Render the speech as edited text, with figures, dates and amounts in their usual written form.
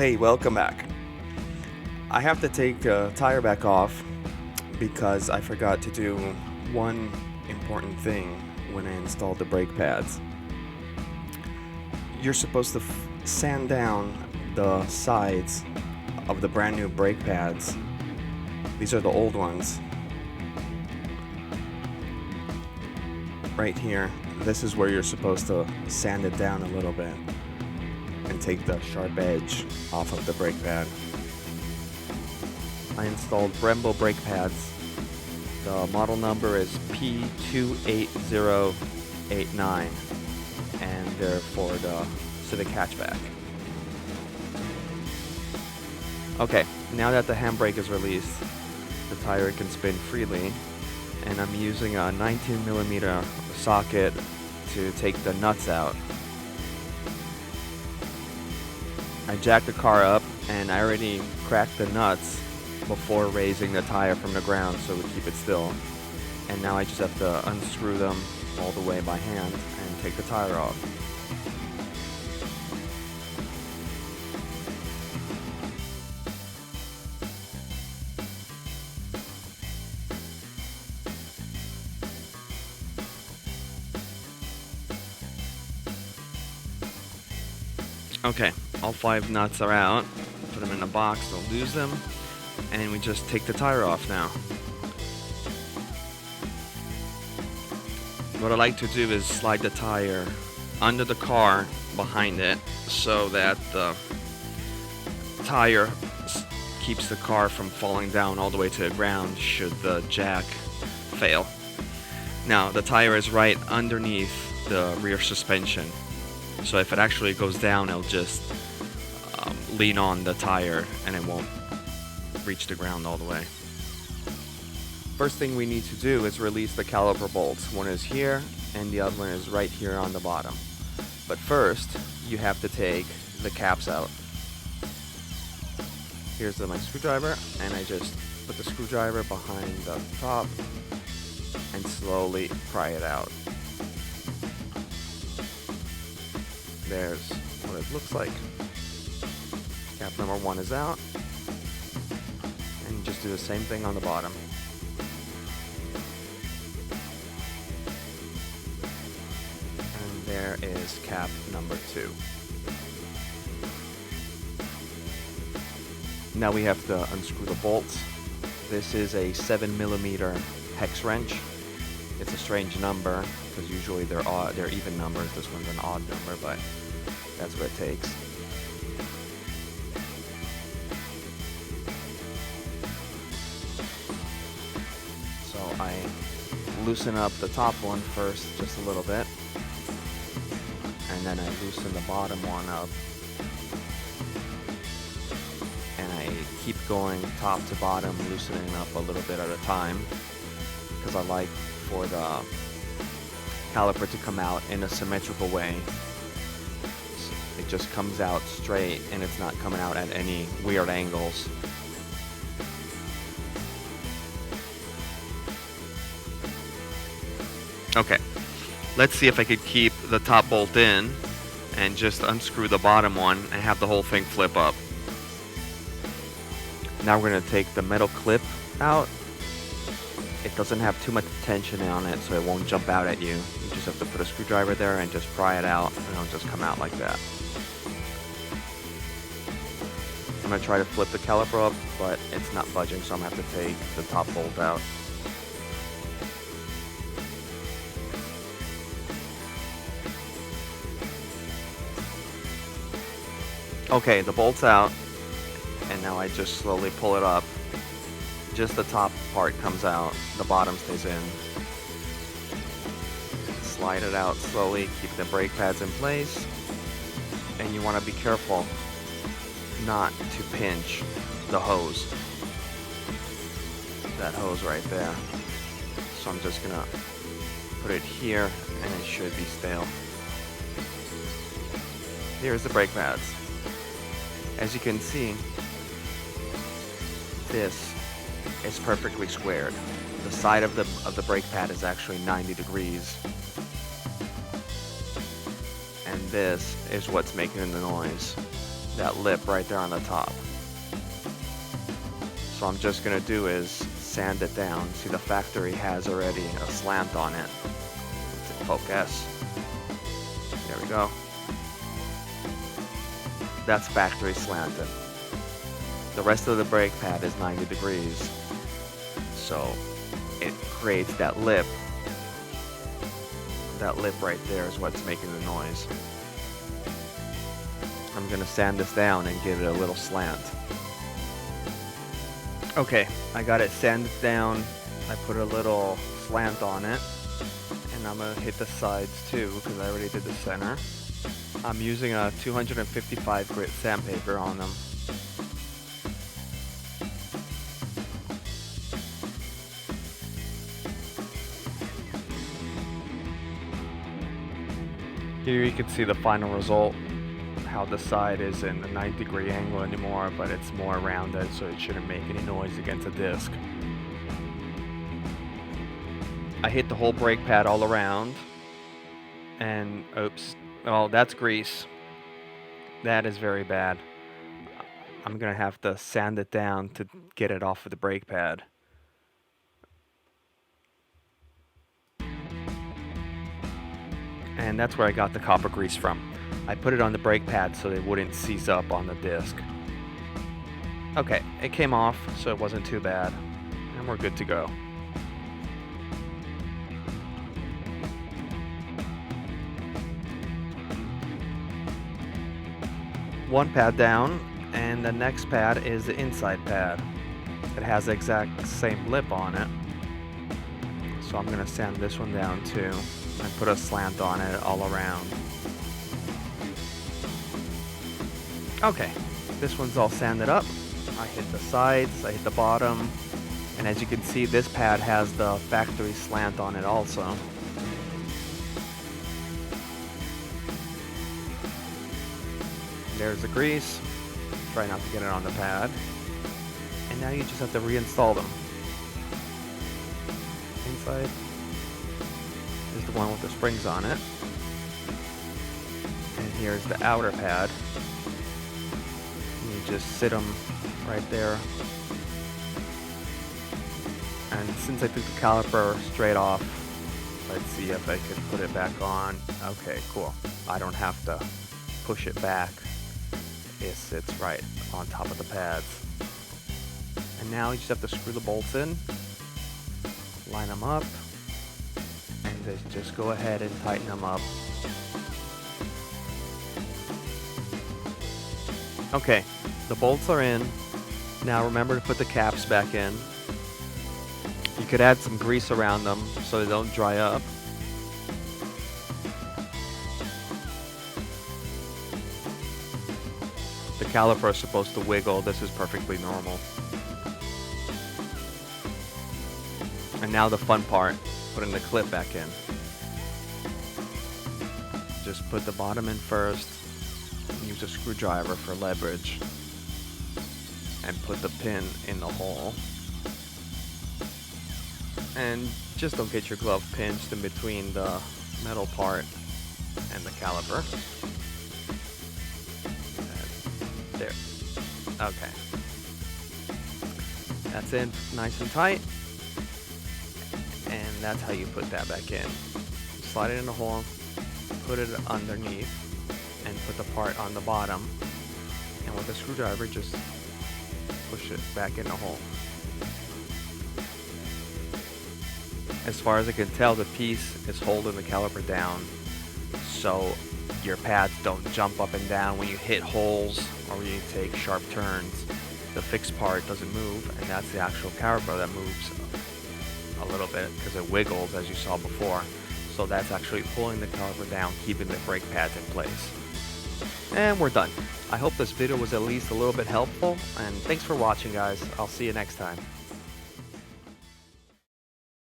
Hey, welcome back. I have to take the tire back off because I forgot to do one important thing when I installed the brake pads. You're supposed to sand down the sides of the brand new brake pads. These are the old ones. Right here, this is where you're supposed to sand it down a little bit and take the sharp edge off of the brake pad. I installed Brembo brake pads. The model number is P28089 and they're for the Civic hatchback. Okay, now that the handbrake is released, the tire can spin freely, and I'm using a 19mm socket to take the nuts out. I jacked the car up and I already cracked the nuts before raising the tire from the ground so we keep it still. And now I just have to unscrew them all the way by hand and take the tire off. Okay, all 5 nuts are out. Put them in a box, don't lose them. And we just take the tire off now. What I like to do is slide the tire under the car behind it so that the tire keeps the car from falling down all the way to the ground should the jack fail. Now, the tire is right underneath the rear suspension. So if it actually goes down, it'll just lean on the tire and it won't reach the ground all the way. First thing we need to do is release the caliper bolts. One is here and the other one is right here on the bottom. But first, you have to take the caps out. Here's my screwdriver, and I just put the screwdriver behind the top and slowly pry it out. There's what it looks like. Cap number 1 is out. And you just do the same thing on the bottom. And there is cap number 2. Now we have to unscrew the bolts. This is a 7mm hex wrench. It's a strange number because usually they're even numbers. This one's an odd number, but that's what it takes. So I loosen up the top one first, just a little bit, and then I loosen the bottom one up, and I keep going top to bottom, loosening up a little bit at a time, because I like for the caliper to come out in a symmetrical way. It just comes out straight and it's not coming out at any weird angles. Okay, let's see if I could keep the top bolt in and just unscrew the bottom one and have the whole thing flip up. Now we're going to take the metal clip out. It doesn't have too much tension on it, so it won't jump out at you. You just have to put a screwdriver there and just pry it out, and it'll just come out like that. I'm going to try to flip the caliper up, but it's not budging, so I'm going to have to take the top bolt out. Okay, the bolt's out, and now I just slowly pull it up. Just the top part comes out, the bottom stays in. Slide it out slowly, keep the brake pads in place, and you want to be careful not to pinch the hose. That hose right there. So I'm just gonna put it here and it should be stale. Here's the brake pads. As you can see, this is perfectly squared. The side of the brake pad is actually 90 degrees. And this is what's making the noise. that lip right there on the top. So I'm just gonna do is sand it down. See, the factory has already a slant on it. Let's focus. There we go. That's factory slanted. The rest of the brake pad is 90 degrees. So it creates that lip. That lip right there is what's making the noise. I'm gonna sand this down and give it a little slant. Okay, I got it sanded down. I put a little slant on it. And I'm gonna hit the sides too, because I already did the center. I'm using a 255 grit sandpaper on them. Here you can see the final result, how the side isn't a 90-degree angle anymore, but it's more rounded, so it shouldn't make any noise against the disc. I hit the whole brake pad all around, and oops, oh, that's grease. That is very bad. I'm gonna have to sand it down to get it off of the brake pad. And that's where I got the copper grease from. I put it on the brake pad so it wouldn't seize up on the disc. Okay, it came off, so it wasn't too bad. And we're good to go. One pad down, and the next pad is the inside pad. It has the exact same lip on it. So I'm gonna sand this one down too, and put a slant on it all around. Okay, this one's all sanded up. I hit the sides, I hit the bottom, and as you can see, this pad has the factory slant on it also. There's the grease. Try not to get it on the pad. And now you just have to reinstall them. Inside is the one with the springs on it. And here's the outer pad. You just sit them right there. And since I took the caliper straight off, let's see if I could put it back on. Okay, cool. I don't have to push it back. It sits right on top of the pads. And now you just have to screw the bolts in, line them up, and just go ahead and tighten them up. Okay, the bolts are in. Now remember to put the caps back in. You could add some grease around them so they don't dry up. The caliper is supposed to wiggle. This is perfectly normal. And now the fun part, putting the clip back in. Just put the bottom in first. Use a screwdriver for leverage. And put the pin in the hole. And just don't get your glove pinched in between the metal part and the caliper. There. Okay. That's it, nice and tight. And that's how you put that back in. Slide it in the hole, put it underneath, and put the part on the bottom. And with a screwdriver, just push it back in the hole. As far as I can tell, the piece is holding the caliper down, so your pads don't jump up and down when you hit holes or when you take sharp turns. The fixed part doesn't move, and that's the actual caliper that moves a little bit because it wiggles, as you saw before. So that's actually pulling the caliper down, keeping the brake pads in place. And we're done. I hope this video was at least a little bit helpful, and thanks for watching, guys. I'll see you next time.